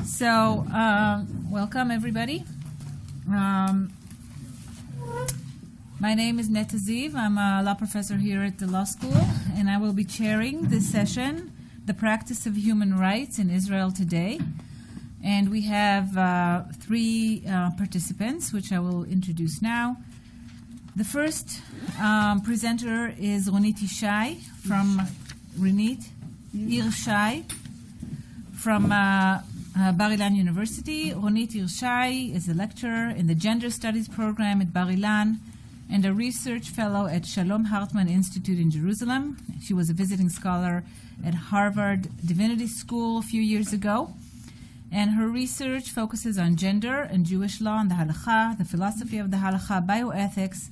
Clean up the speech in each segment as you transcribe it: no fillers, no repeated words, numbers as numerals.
So, welcome everybody. My name is Net Aviv. I'm a law professor here at the law school, and I will be chairing this session, The Practice of Human Rights in Israel Today. And we have three participants, which I will introduce now. The first presenter is Ronit Irshai from Irshai from Bar-Ilan University. Ronit Irshai is a lecturer in the Gender Studies program at Bar-Ilan and a research fellow at Shalom Hartman Institute in Jerusalem. She was a visiting scholar at Harvard Divinity School a few years ago. And her research focuses on gender and Jewish law and the halakha, the philosophy of the halakha, bioethics,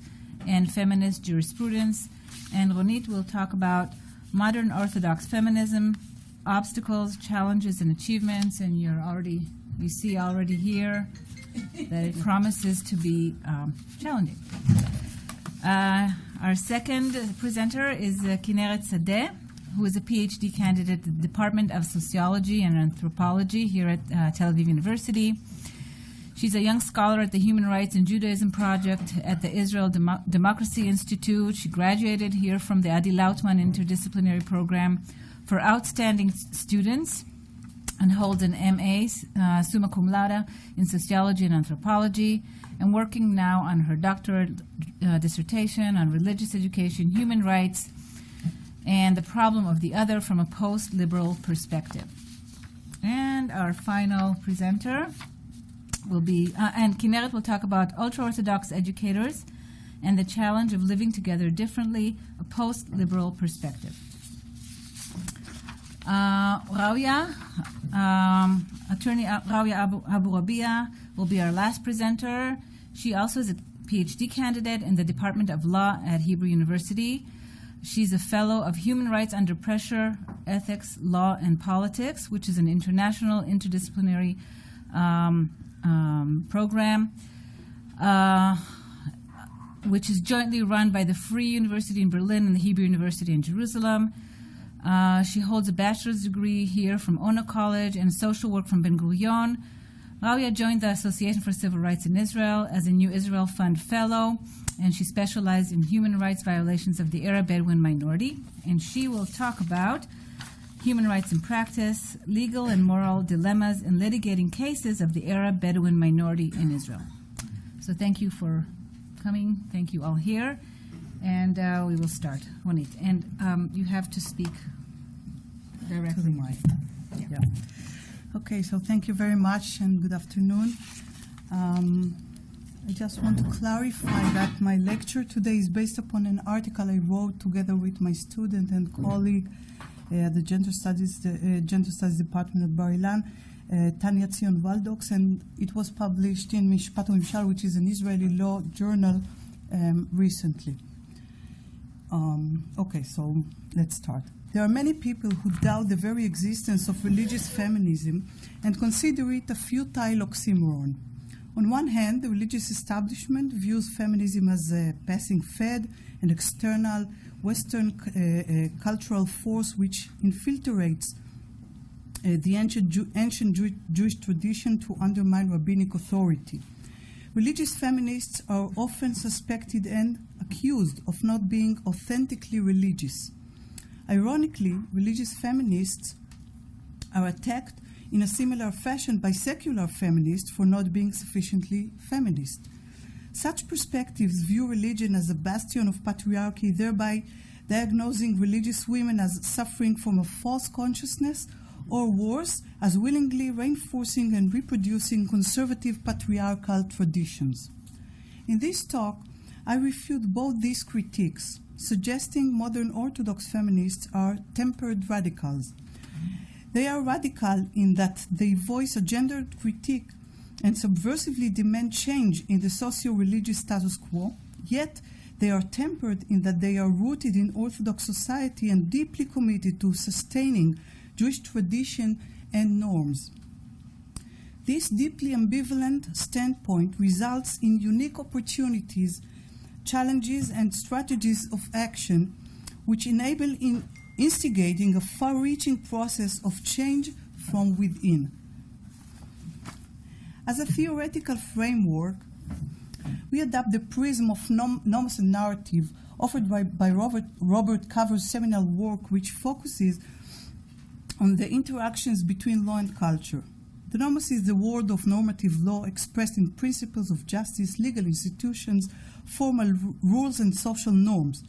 and feminist jurisprudence. And Ronit will talk about modern-Orthodox feminism, obstacles, challenges, and achievements. And you see already here that it promises to be challenging. Our second presenter is Kineret Sadeh, who is a PhD candidate at the Department of Sociology and Anthropology here at Tel Aviv University. She's a young scholar at the Human Rights and Judaism Project at the Israel Democracy Institute. She graduated here from the Adi Lautman Interdisciplinary Program for Outstanding Students and holds an MA, summa cum laude, in Sociology and Anthropology, and working now on her doctorate dissertation on religious education, human rights, and the problem of the other from a post-liberal perspective. And our final presenter will be, and Kineret will talk about ultra-Orthodox educators and the challenge of living together differently, a post-liberal perspective. Attorney Rawia Abu Rabia will be our last presenter. She also is a PhD candidate in the Department of Law at Hebrew University. She's a fellow of Human Rights Under Pressure, Ethics, Law, and Politics, which is an international interdisciplinary program, which is jointly run by the Free University in Berlin and the Hebrew University in Jerusalem. She holds a bachelor's degree here from Ono College and social work from Ben Gurion. Rawia joined the Association for Civil Rights in Israel as a New Israel Fund Fellow, and she specialized in human rights violations of the Arab Bedouin minority. And she will talk about human rights in practice, legal and moral dilemmas in litigating cases of the Arab Bedouin minority in Israel. So thank you for coming. Thank you all here. And we will start. Ronit. And you have to speak directly. To the mic. Yeah. Okay, so thank you very much and good afternoon. I just want to clarify that my lecture today is based upon an article I wrote together with my student and colleague at the Gender Studies Department at Bar-Ilan, Tanya Tzion Valdox, and it was published in Mishpat u'Mimshal, which is an Israeli law journal, recently. Okay, so let's start. There are many people who doubt the very existence of religious feminism and consider it a futile oxymoron. On one hand, the religious establishment views feminism as a passing fad, an external Western cultural force which infiltrates the ancient Jewish tradition to undermine rabbinic authority. Religious feminists are often suspected and accused of not being authentically religious. Ironically, religious feminists are attacked in a similar fashion by secular feminists for not being sufficiently feminist. Such perspectives view religion as a bastion of patriarchy, thereby diagnosing religious women as suffering from a false consciousness, or worse, as willingly reinforcing and reproducing conservative patriarchal traditions. In this talk, I refute both these critiques, suggesting modern Orthodox feminists are tempered radicals. They are radical in that they voice a gendered critique and subversively demand change in the socio-religious status quo, yet they are tempered in that they are rooted in Orthodox society and deeply committed to sustaining Jewish tradition and norms. This deeply ambivalent standpoint results in unique opportunities, challenges, and strategies of action which enable instigating a far-reaching process of change from within. As a theoretical framework, we adopt the prism of nomos and narrative offered by Robert Cover's seminal work, which focuses on the interactions between law and culture. The nomos is the world of normative law expressed in principles of justice, legal institutions, formal rules, and social norms.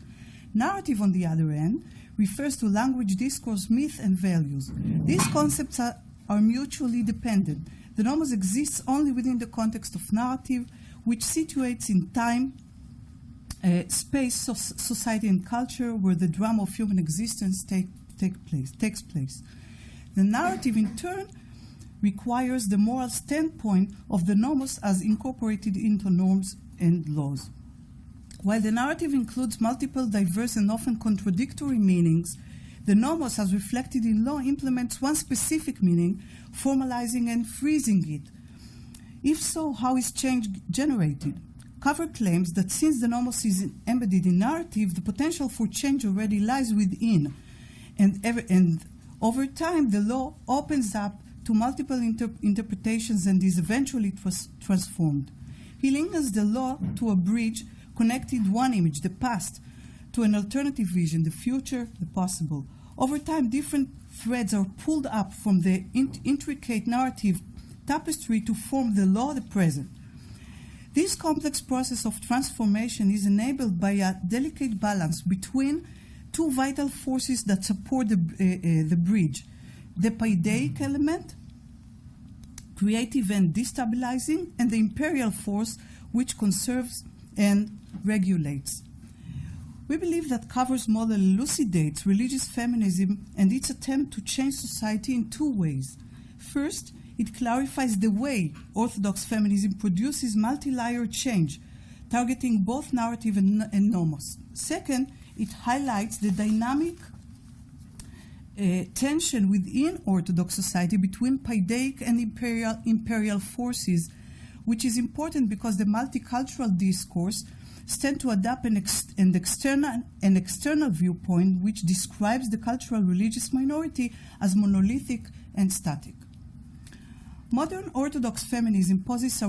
Narrative, on the other hand, refers to language, discourse, myth, and values. These concepts are mutually dependent. The nomos exists only within the context of narrative, which situates in time, space, society, and culture where the drama of human existence takes place. The narrative, in turn, requires the moral standpoint of the nomos as incorporated into norms and laws. While the narrative includes multiple, diverse, and often contradictory meanings, the nomos, as reflected in law, implements one specific meaning, formalizing and freezing it. If so, how is change generated? Cover claims that since the nomos is embedded in narrative, the potential for change already lies within, and over time, the law opens up to multiple interpretations and is eventually transformed. He links the law to a bridge connected one image, the past, to an alternative vision, the future, the possible. Over time, different threads are pulled up from the intricate narrative tapestry to form the law, the present. This complex process of transformation is enabled by a delicate balance between two vital forces that support the bridge: the paidaic element, creative and destabilizing, and the imperial force, which conserves and regulates. We believe that Cover's model elucidates religious feminism and its attempt to change society in two ways. First, it clarifies the way Orthodox feminism produces multi-layered change, targeting both narrative and nomos. Second, it highlights the dynamic tension within Orthodox society between paidaic and imperial forces, which is important because the multicultural discourse tends to adopt an external viewpoint which describes the cultural religious minority as monolithic and static. Modern Orthodox feminism poses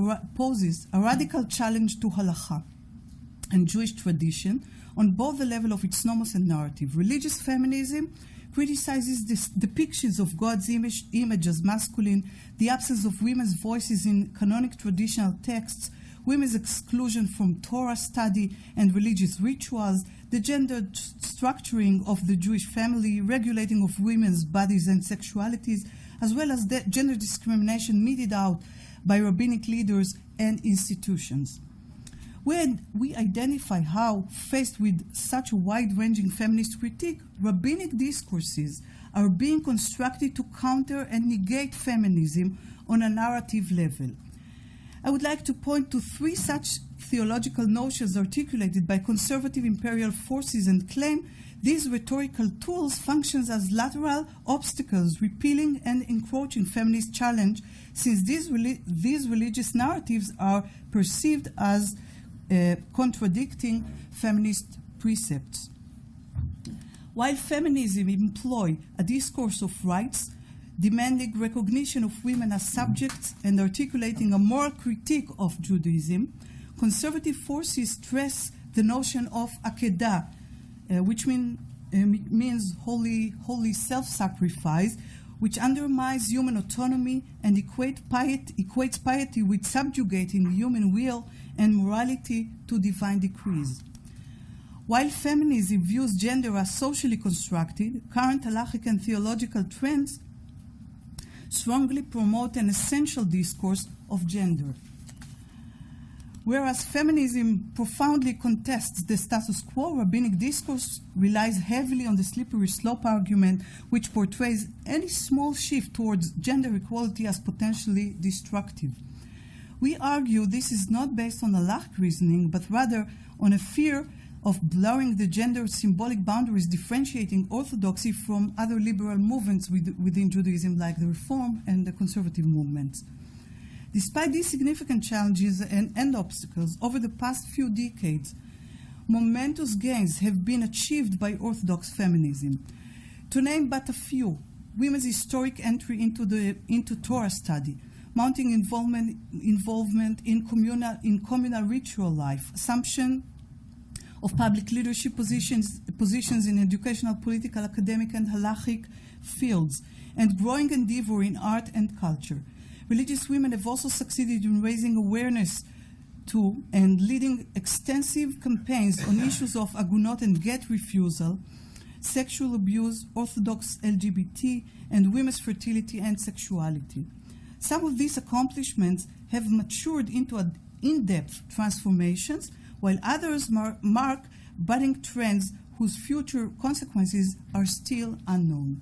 a radical challenge to halakha and Jewish tradition on both the level of its nomos and narrative. Religious feminism criticizes depictions of God's image as masculine, the absence of women's voices in canonic traditional texts, women's exclusion from Torah study and religious rituals, the gendered structuring of the Jewish family, regulating of women's bodies and sexualities, as well as gender discrimination meted out by rabbinic leaders and institutions. When we identify how, faced with such a wide-ranging feminist critique, rabbinic discourses are being constructed to counter and negate feminism on a narrative level. I would like to point to three such theological notions articulated by conservative imperial forces and claim these rhetorical tools functions as lateral obstacles, repelling and encroaching feminist challenge, since these religious narratives are perceived as contradicting feminist precepts. While feminism employs a discourse of rights, demanding recognition of women as subjects and articulating a moral critique of Judaism, conservative forces stress the notion of akedah, which means holy self-sacrifice, which undermines human autonomy and equates piety with subjugating human will and morality to divine decrees. While feminism views gender as socially constructed, current halachic and theological trends strongly promote an essential discourse of gender. Whereas feminism profoundly contests the status quo, rabbinic discourse relies heavily on the slippery slope argument, which portrays any small shift towards gender equality as potentially destructive. We argue this is not based on halachic reasoning, but rather on a fear of blurring the gender symbolic boundaries differentiating orthodoxy from other liberal movements within Judaism, like the Reform and the conservative movements. Despite these significant challenges and obstacles, over the past few decades, momentous gains have been achieved by Orthodox feminism. To name but a few: women's historic entry into Torah study, mounting involvement in communal ritual life, assumption of public leadership positions in educational, political, academic, and halachic fields, and growing endeavor in art and culture. Religious women have also succeeded in raising awareness to and leading extensive campaigns on issues of agunot and get refusal, sexual abuse, Orthodox LGBT, and women's fertility and sexuality. Some of these accomplishments have matured into in-depth transformations, while others mark budding trends whose future consequences are still unknown.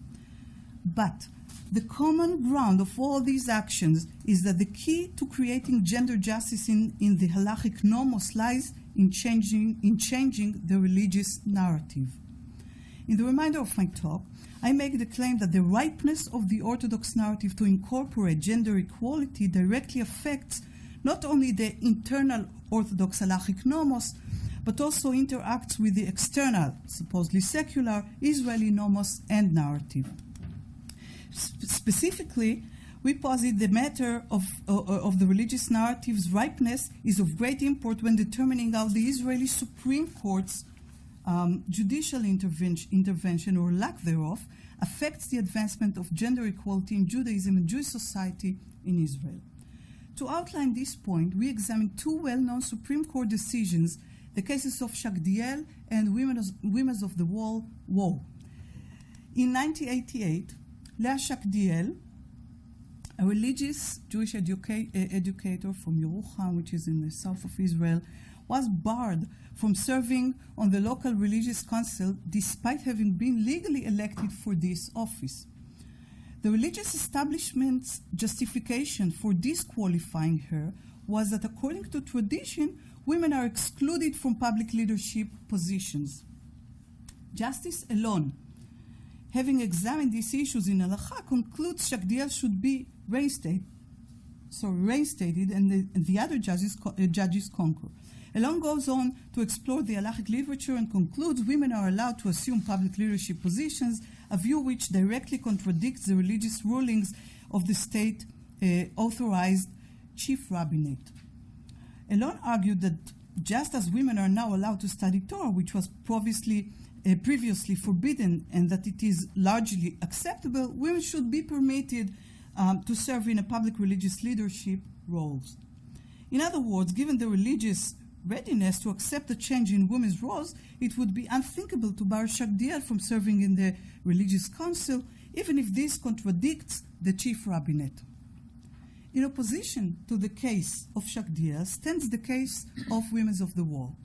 But the common ground of all these actions is that the key to creating gender justice in the halachic nomos lies in changing the religious narrative. In the remainder of my talk, I make the claim that the ripeness of the Orthodox narrative to incorporate gender equality directly affects not only the internal Orthodox halachic nomos, but also interacts with the external, supposedly secular, Israeli nomos and narrative. Specifically, we posit the matter of the religious narrative's ripeness is of great import when determining how the Israeli Supreme Court's judicial intervention or lack thereof affects the advancement of gender equality in Judaism and Jewish society in Israel. To outline this point, we examine two well-known Supreme Court decisions, the cases of Shagdiel and Women of the Wall. In 1988, Leah Shagdiel, a religious Jewish educator from Yerucham, which is in the south of Israel, was barred from serving on the local religious council despite having been legally elected for this office. The religious establishment's justification for disqualifying her was that, according to tradition, women are excluded from public leadership positions. Justice Ilan, having examined these issues in halacha, concludes Shagdiel should be reinstated, and the other judges concur. Ilan goes on to explore the halachic literature and concludes women are allowed to assume public leadership positions, a view which directly contradicts the religious rulings of the state-authorized chief rabbinate. Ilan argued that just as women are now allowed to study Torah, which was previously forbidden, and that it is largely acceptable, women should be permitted to serve in a public religious leadership roles. In other words, given the religious readiness to accept a change in women's roles, it would be unthinkable to bar Shagdiel from serving in the religious council, even if this contradicts the chief rabbinate. In opposition to the case of Shagdiel stands the case of Women of the Wall.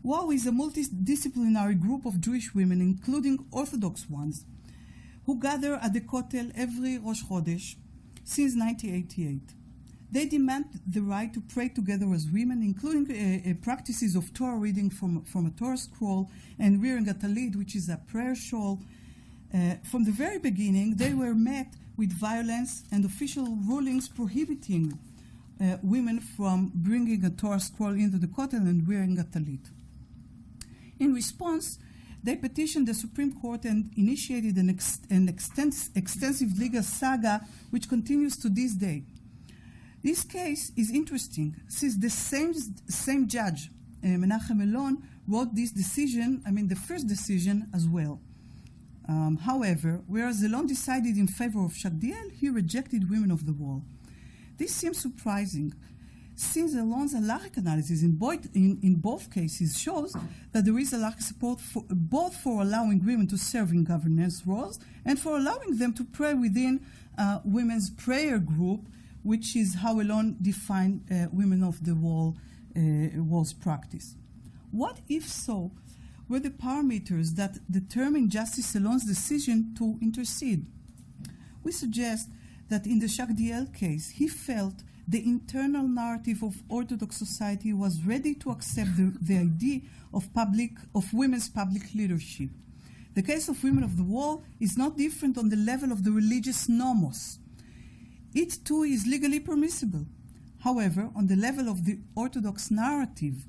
WOW is a multidisciplinary group of Jewish women, including Orthodox ones, who gather at the Kotel every Rosh Chodesh since 1988. They demand the right to pray together as women, including practices of Torah reading from a Torah scroll and wearing a talit, which is a prayer shawl. From the very beginning, they were met with violence and official rulings prohibiting women from bringing a Torah scroll into the Kotel and wearing a talit. In response, they petitioned the Supreme Court and initiated an extensive legal saga which continues to this day. This case is interesting since the same judge, Menachem Ilan, wrote this decision, the first decision as well. However, whereas Ilan decided in favor of Shagdiel, he rejected Women of the Wall. This seems surprising, since Ilan's halachic analysis in both cases shows that there is halachic support both for allowing women to serve in governance roles and for allowing them to pray within women's prayer group, which is how Ilan defined Women of the Wall's practice. What, if so, were the parameters that determined Justice Ilan's decision to intercede? We suggest that in the Shagdiel case, he felt the internal narrative of Orthodox society was ready to accept the idea of women's public leadership. The case of Women of the Wall is not different on the level of the religious nomos. It too is legally permissible. However, on the level of the Orthodox narrative,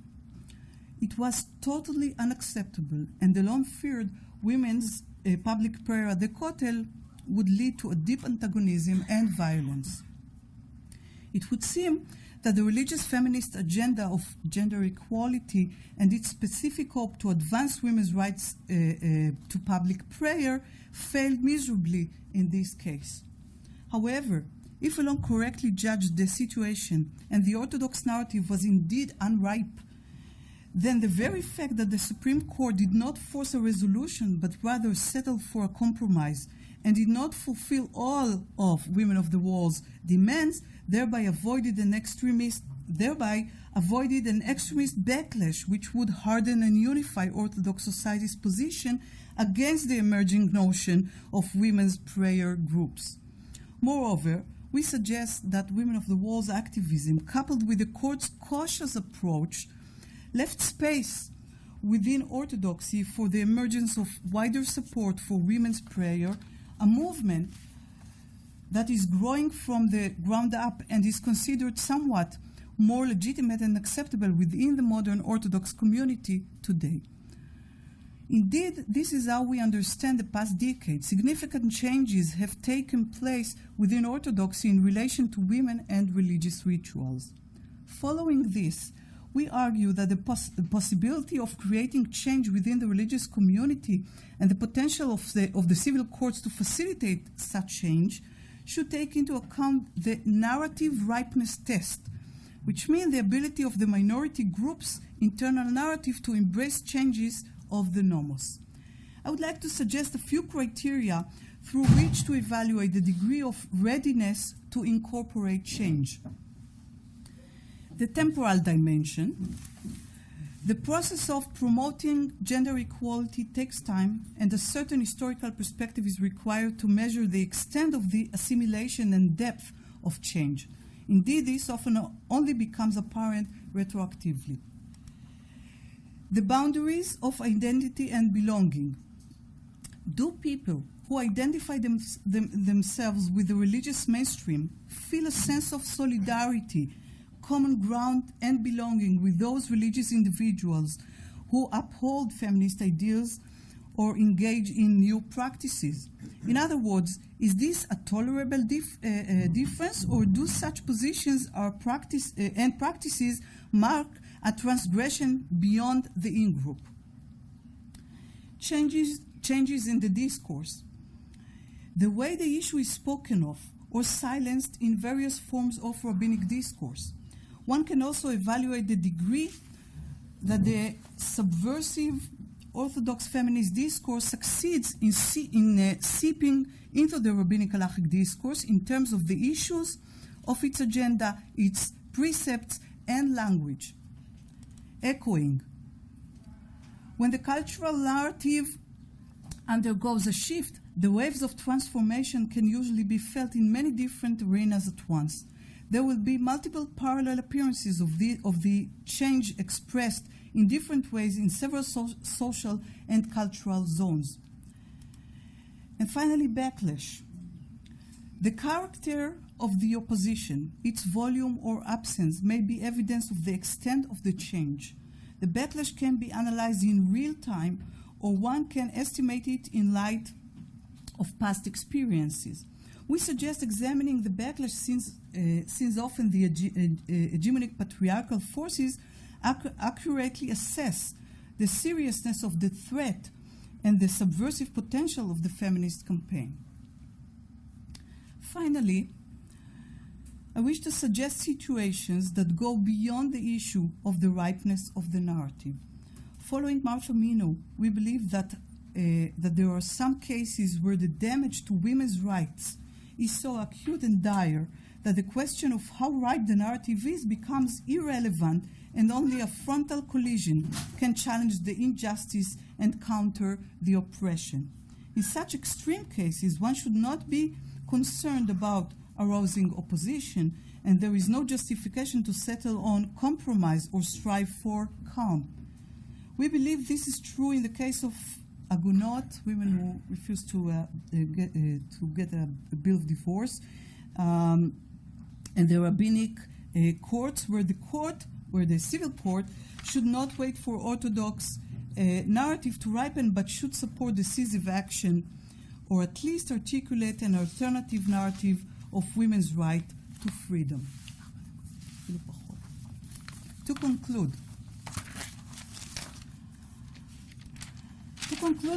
it was totally unacceptable, and Ilan feared women's public prayer at the Kotel would lead to a deep antagonism and violence. It would seem that the religious feminist agenda of gender equality and its specific hope to advance women's rights to public prayer failed miserably in this case. However, if Ilan correctly judged the situation and the Orthodox narrative was indeed unripe, then the very fact that the Supreme Court did not force a resolution but rather settled for a compromise and did not fulfill all of Women of the Wall's demands thereby avoided an extremist backlash which would harden and unify Orthodox society's position against the emerging notion of women's prayer groups. Moreover, we suggest that Women of the Wall's activism, coupled with the court's cautious approach, left space within Orthodoxy for the emergence of wider support for women's prayer, a movement that is growing from the ground up and is considered somewhat more legitimate and acceptable within the modern Orthodox community today. Indeed, this is how we understand the past decade. Significant changes have taken place within Orthodoxy in relation to women and religious rituals. Following this, we argue that the possibility of creating change within the religious community and the potential of the civil courts to facilitate such change should take into account the narrative ripeness test, which means the ability of the minority group's internal narrative to embrace changes of the nomos. I would like to suggest a few criteria through which to evaluate the degree of readiness to incorporate change. The temporal dimension. The process of promoting gender equality takes time, and a certain historical perspective is required to measure the extent of the assimilation and depth of change. Indeed, this often only becomes apparent retroactively. The boundaries of identity and belonging. Do people who identify themselves with the religious mainstream feel a sense of solidarity, common ground, and belonging with those religious individuals who uphold feminist ideals or engage in new practices? In other words, is this a tolerable difference, or do such positions and practices mark a transgression beyond the in-group? Changes in the discourse. The way the issue is spoken of or silenced in various forms of rabbinic discourse. One can also evaluate the degree that the subversive Orthodox feminist discourse succeeds in seeping into the rabbinic halachic discourse in terms of the issues of its agenda, its precepts, and language. Echoing. When the cultural narrative undergoes a shift, the waves of transformation can usually be felt in many different arenas at once. There will be multiple parallel appearances of the change expressed in different ways in several social and cultural zones. And finally, backlash. The character of the opposition, its volume or absence, may be evidence of the extent of the change. The backlash can be analyzed in real time, or one can estimate it in light of past experiences. We suggest examining the backlash since often the hegemonic patriarchal forces accurately assess the seriousness of the threat and the subversive potential of the feminist campaign. Finally, I wish to suggest situations that go beyond the issue of the ripeness of the narrative. Following Martha Mino, we believe that there are some cases where the damage to women's rights is so acute and dire that the question of how right the narrative is becomes irrelevant, and only a frontal collision can challenge the injustice and counter the oppression. In such extreme cases, one should not be concerned about arousing opposition, and there is no justification to settle on compromise or strive for calm. We believe this is true in the case of agunot, women who refuse to get a bill of divorce, and the rabbinic courts, where the civil court should not wait for Orthodox narrative to ripen, but should support decisive action or at least articulate an alternative narrative of women's right to freedom. To conclude,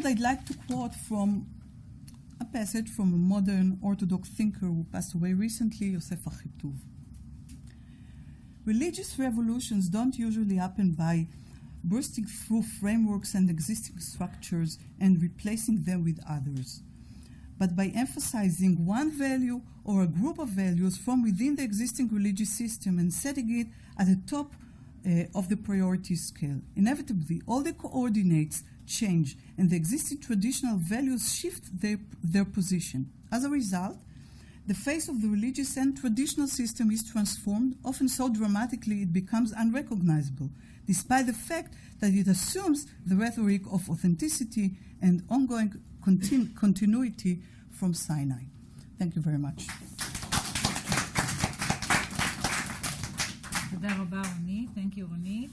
I'd like to quote from a passage from a modern Orthodox thinker who passed away recently, Yosef Achituv. Religious revolutions don't usually happen by bursting through frameworks and existing structures and replacing them with others, but by emphasizing one value or a group of values from within the existing religious system and setting it at the top of the priority scale. Inevitably, all the coordinates change and the existing traditional values shift their position. As a result, the face of the religious and traditional system is transformed, often so dramatically it becomes unrecognizable, despite the fact that it assumes the rhetoric of authenticity and ongoing continuity from Sinai. Thank you very much. Thank you, Ronit.